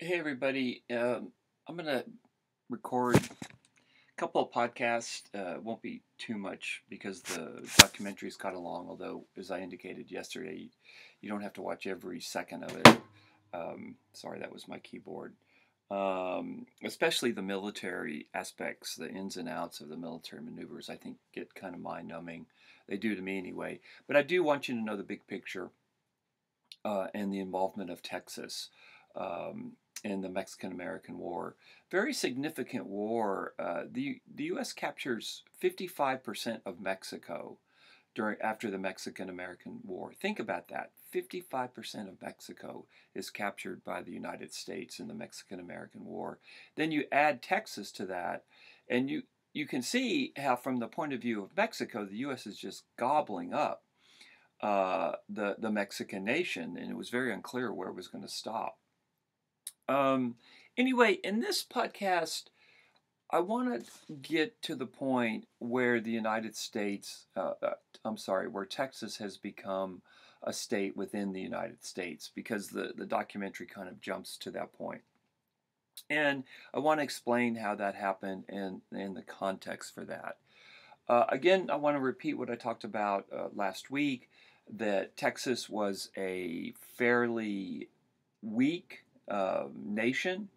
Hey everybody, I'm gonna record a couple of podcasts. Won't be too much because the documentary's got along. Although, as I indicated yesterday, you don't have to watch every second of it. Sorry, that was my keyboard. Especially the military aspects, the ins and outs of the military maneuvers, I think get kind of mind-numbing. They do to me anyway. But I do want you to know the big picture and the involvement of Texas um, in the Mexican-American War. Very significant war. The U.S. captures 55% of Mexico after the Mexican-American War. Think about that. 55% of Mexico is captured by the United States in the Mexican-American War. Then you add Texas to that, and you can see how, from the point of view of Mexico, the U.S. is just gobbling up the Mexican nation, and it was very unclear where it was going to stop. Um, anyway, in this podcast, I want to get to the point where the United States, I'm sorry, where Texas has become a state within the United States, because the documentary kind of jumps to that point. And I want to explain how that happened and the context for that. Again, I want to repeat what I talked about last week, that Texas was a fairly weak nation.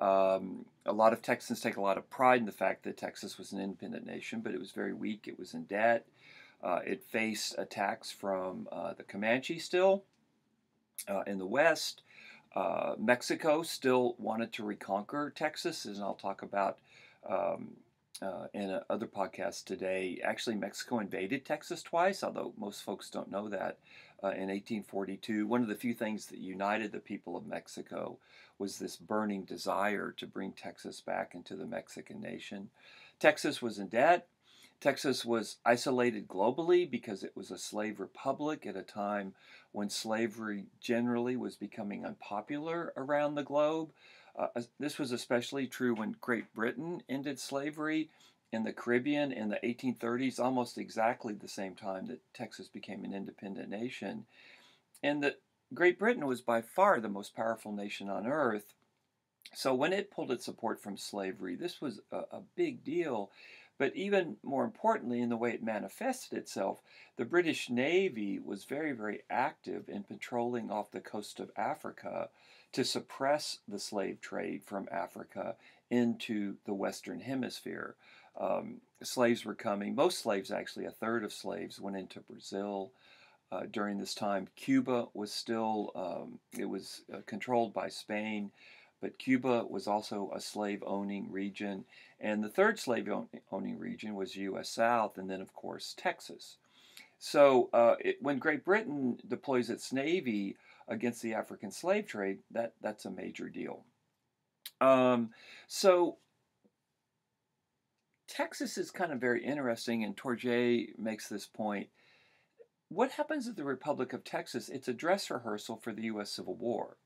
A lot of Texans take a lot of pride in the fact that Texas was an independent nation, but it was very weak. It was in debt. It faced attacks from the Comanche still in the west. Mexico still wanted to reconquer Texas, and I'll talk about um, in other podcasts today. Actually, Mexico invaded Texas twice, although most folks don't know that. In 1842, one of the few things that united the people of Mexico was this burning desire to bring Texas back into the Mexican nation. Texas was in debt. Texas was isolated globally because it was a slave republic at a time when slavery generally was becoming unpopular around the globe. This was especially true when Great Britain ended slavery in the Caribbean in the 1830s, almost exactly the same time that Texas became an independent nation. And that Great Britain was by far the most powerful nation on earth. So when it pulled its support from slavery, this was a big deal. But even more importantly, in the way it manifested itself, the British Navy was very, very active in patrolling off the coast of Africa to suppress the slave trade from Africa into the Western Hemisphere. Slaves were coming, most slaves, actually, a third of slaves went into Brazil. During this time, Cuba was still, it was controlled by Spain, but Cuba was also a slave-owning region. And the third slave-owning region was U.S. South, and then, of course, Texas. So when Great Britain deploys its navy against the African slave trade, that's a major deal. So Texas is kind of very interesting, and Tourget makes this point. What happens at the Republic of Texas? It's a dress rehearsal for the U.S. Civil War.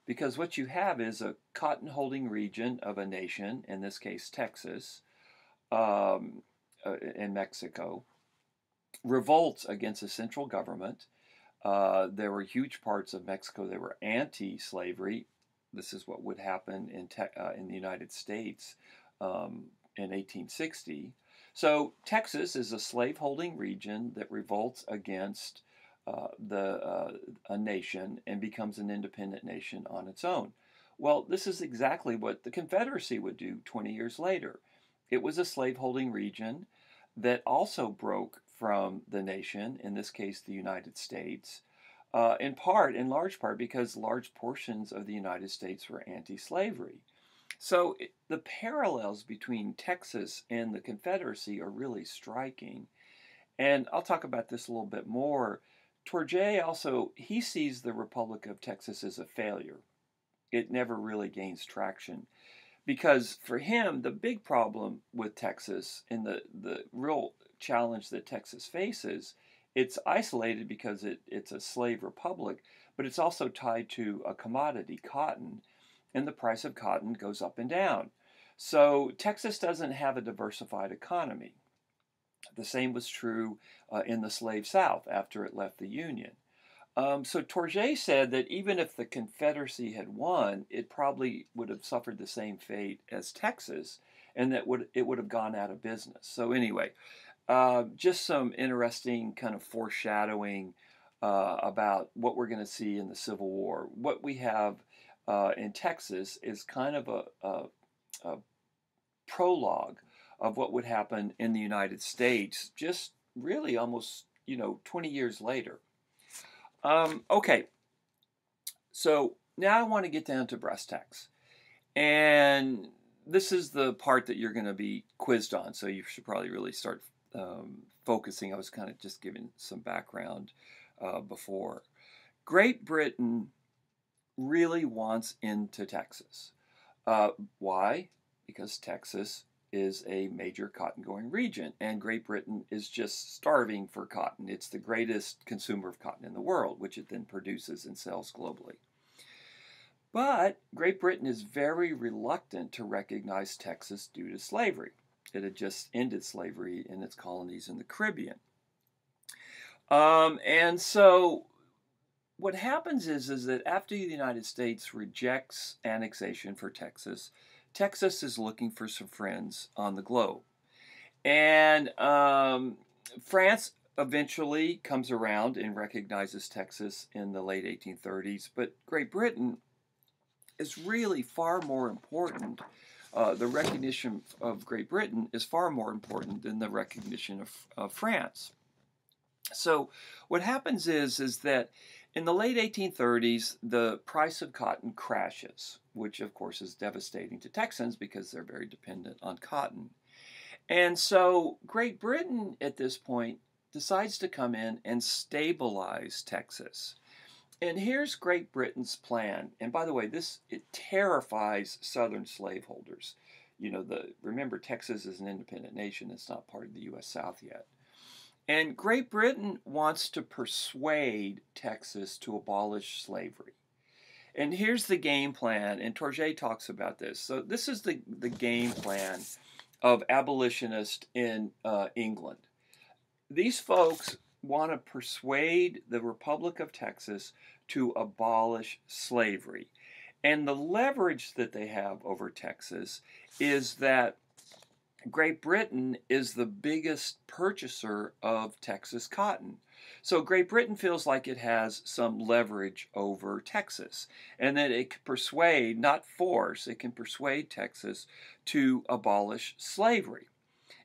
Because what you have is a cotton holding region of a nation, in this case Texas, in Mexico, revolts against the central government. There were huge parts of Mexico that were anti slavery. This is what would happen in the United States in 1860. So Texas is a slave-holding region that revolts against a nation and becomes an independent nation on its own. Well, this is exactly what the Confederacy would do 20 years later. It was a slave-holding region that also broke from the nation, in this case the United States, in large part, because large portions of the United States were anti-slavery. So the parallels between Texas and the Confederacy are really striking. And I'll talk about this a little bit more. Tourget also, he sees the Republic of Texas as a failure. It never really gains traction. Because for him, the big problem with Texas and the real challenge that Texas faces, it's isolated because it's a slave republic, but it's also tied to a commodity, cotton, and the price of cotton goes up and down. So Texas doesn't have a diversified economy. The same was true in the slave South after it left the Union. So Tourget said that even if the Confederacy had won, it probably would have suffered the same fate as Texas, and that it would have gone out of business. So anyway, just some interesting kind of foreshadowing about what we're going to see in the Civil War. What we have in Texas is kind of a prologue of what would happen in the United States, just really almost 20 years later. Okay, so now I want to get down to breast tax. And this is the part that you're going to be quizzed on, so you should probably really start focusing. I was kind of just giving some background before. Great Britain really wants into Texas. Why? Because Texas is a major cotton-growing region, and Great Britain is just starving for cotton. It's the greatest consumer of cotton in the world, which it then produces and sells globally. But Great Britain is very reluctant to recognize Texas due to slavery. It had just ended slavery in its colonies in the Caribbean. And so what happens is that after the United States rejects annexation for Texas, Texas is looking for some friends on the globe. And France eventually comes around and recognizes Texas in the late 1830s, but Great Britain is really far more important. The recognition of Great Britain is far more important than the recognition of France. So what happens is that in the late 1830s, the price of cotton crashes, which of course is devastating to Texans because they're very dependent on cotton. And so Great Britain at this point decides to come in and stabilize Texas. And here's Great Britain's plan. And by the way, it terrifies Southern slaveholders. Remember, Texas is an independent nation. It's not part of the U.S. South yet. And Great Britain wants to persuade Texas to abolish slavery. And here's the game plan, and Tourget talks about this. So this is the game plan of abolitionists in England. These folks want to persuade the Republic of Texas to abolish slavery. And the leverage that they have over Texas is that Great Britain is the biggest purchaser of Texas cotton. So Great Britain feels like it has some leverage over Texas, and that it can persuade, not force, it can persuade Texas to abolish slavery.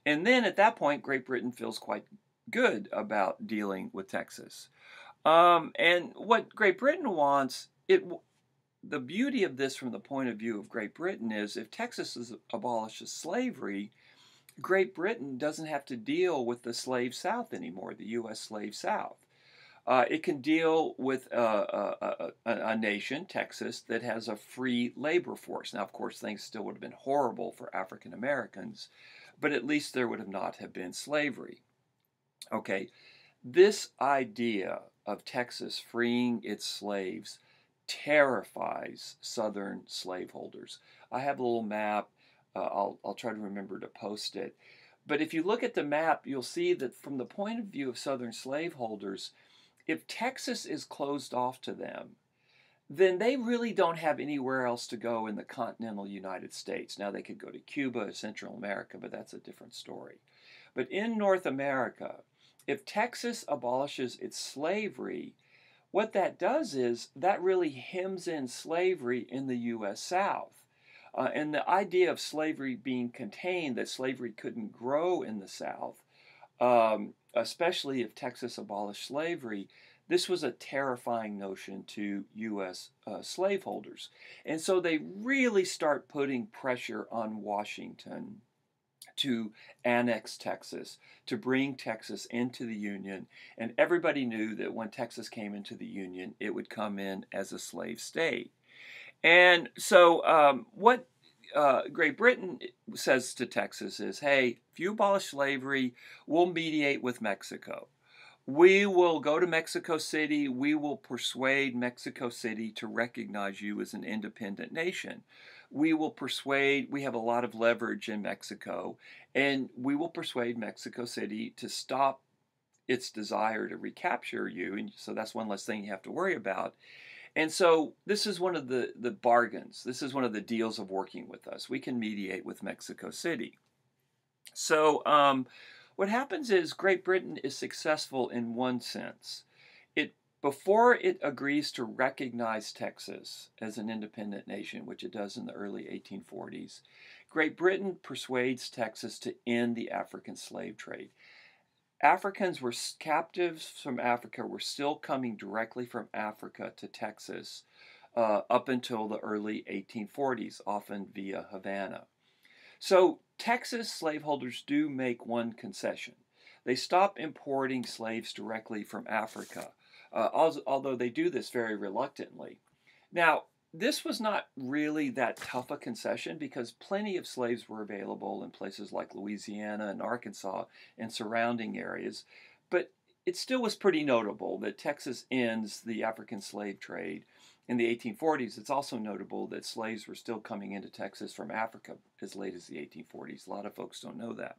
And then at that point, Great Britain feels quite good about dealing with Texas. And what Great Britain wants, the beauty of this from the point of view of Great Britain is if Texas abolishes slavery, Great Britain doesn't have to deal with the slave South anymore, the U.S. slave South. It can deal with a nation, Texas, that has a free labor force. Now, of course, things still would have been horrible for African Americans, but at least there would not have been slavery. Okay, this idea of Texas freeing its slaves terrifies Southern slaveholders. I have a little map. I'll try to remember to post it. But if you look at the map, you'll see that from the point of view of Southern slaveholders, if Texas is closed off to them, then they really don't have anywhere else to go in the continental United States. Now, they could go to Cuba, Central America, but that's a different story. But in North America, if Texas abolishes its slavery, what that does is that really hems in slavery in the U.S. South. And the idea of slavery being contained, that slavery couldn't grow in the South, especially if Texas abolished slavery, this was a terrifying notion to U.S. Slaveholders. And so they really start putting pressure on Washington to annex Texas, to bring Texas into the Union. And everybody knew that when Texas came into the Union, it would come in as a slave state. And so what Great Britain says to Texas is, hey, if you abolish slavery, we'll mediate with Mexico. We will go to Mexico City. We will persuade Mexico City to recognize you as an independent nation. We have a lot of leverage in Mexico, and we will persuade Mexico City to stop its desire to recapture you, and so that's one less thing you have to worry about. And so this is one of the bargains. This is one of the deals of working with us. We can mediate with Mexico City. So what happens is Great Britain is successful in one sense. It Before it agrees to recognize Texas as an independent nation, which it does in the early 1840s, Great Britain persuades Texas to end the African slave trade. Africans were captives from Africa were still coming directly from Africa to Texas up until the early 1840s, often via Havana. So Texas slaveholders do make one concession. They stop importing slaves directly from Africa, although they do this very reluctantly. Now, this was not really that tough a concession because plenty of slaves were available in places like Louisiana and Arkansas and surrounding areas, but it still was pretty notable that Texas ends the African slave trade in the 1840s. It's also notable that slaves were still coming into Texas from Africa as late as the 1840s. A lot of folks don't know that.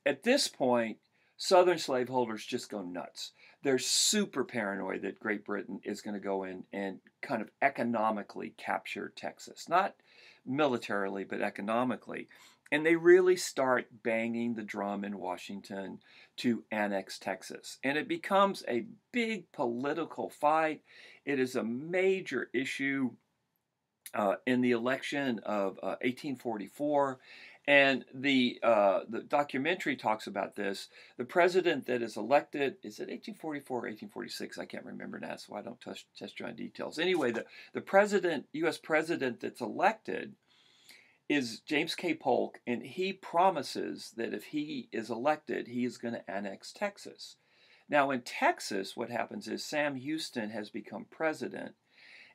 At this point, Southern slaveholders just go nuts. They're super paranoid that Great Britain is going to go in and kind of economically capture Texas. Not militarily, but economically. And they really start banging the drum in Washington to annex Texas. And it becomes a big political fight. It is a major issue in the election of 1844. And the documentary talks about this. The president that is elected, is it 1844 or 1846? I can't remember now, so I don't test you on details. Anyway, the U.S. president that's elected is James K. Polk, and he promises that if he is elected, he is going to annex Texas. Now, in Texas, what happens is Sam Houston has become president.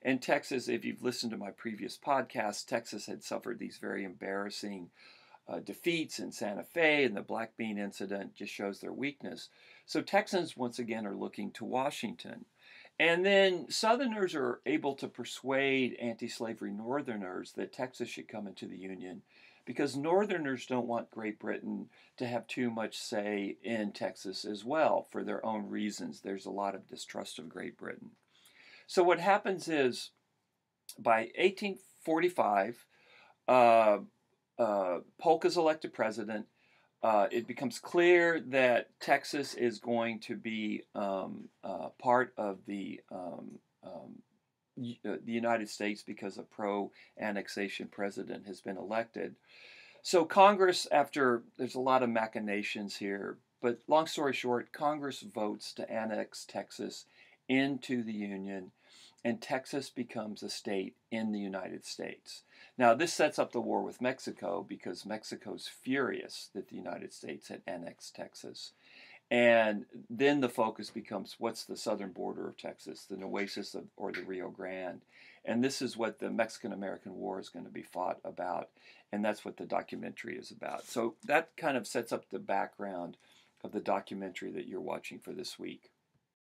And Texas, if you've listened to my previous podcast, Texas had suffered these very embarrassing defeats in Santa Fe, and the Black Bean incident just shows their weakness. So Texans, once again, are looking to Washington. And then Southerners are able to persuade anti-slavery Northerners that Texas should come into the Union because Northerners don't want Great Britain to have too much say in Texas as well for their own reasons. There's a lot of distrust of Great Britain. So what happens is by 1845, Polk is elected president. It becomes clear that Texas is going to be part of the United States because a pro-annexation president has been elected. So Congress, there's a lot of machinations here, but long story short, Congress votes to annex Texas into the Union, and Texas becomes a state in the United States. Now, this sets up the war with Mexico because Mexico's furious that the United States had annexed Texas. And then the focus becomes what's the southern border of Texas, the Nueces or the Rio Grande. And this is what the Mexican-American War is going to be fought about, and that's what the documentary is about. So that kind of sets up the background of the documentary that you're watching for this week.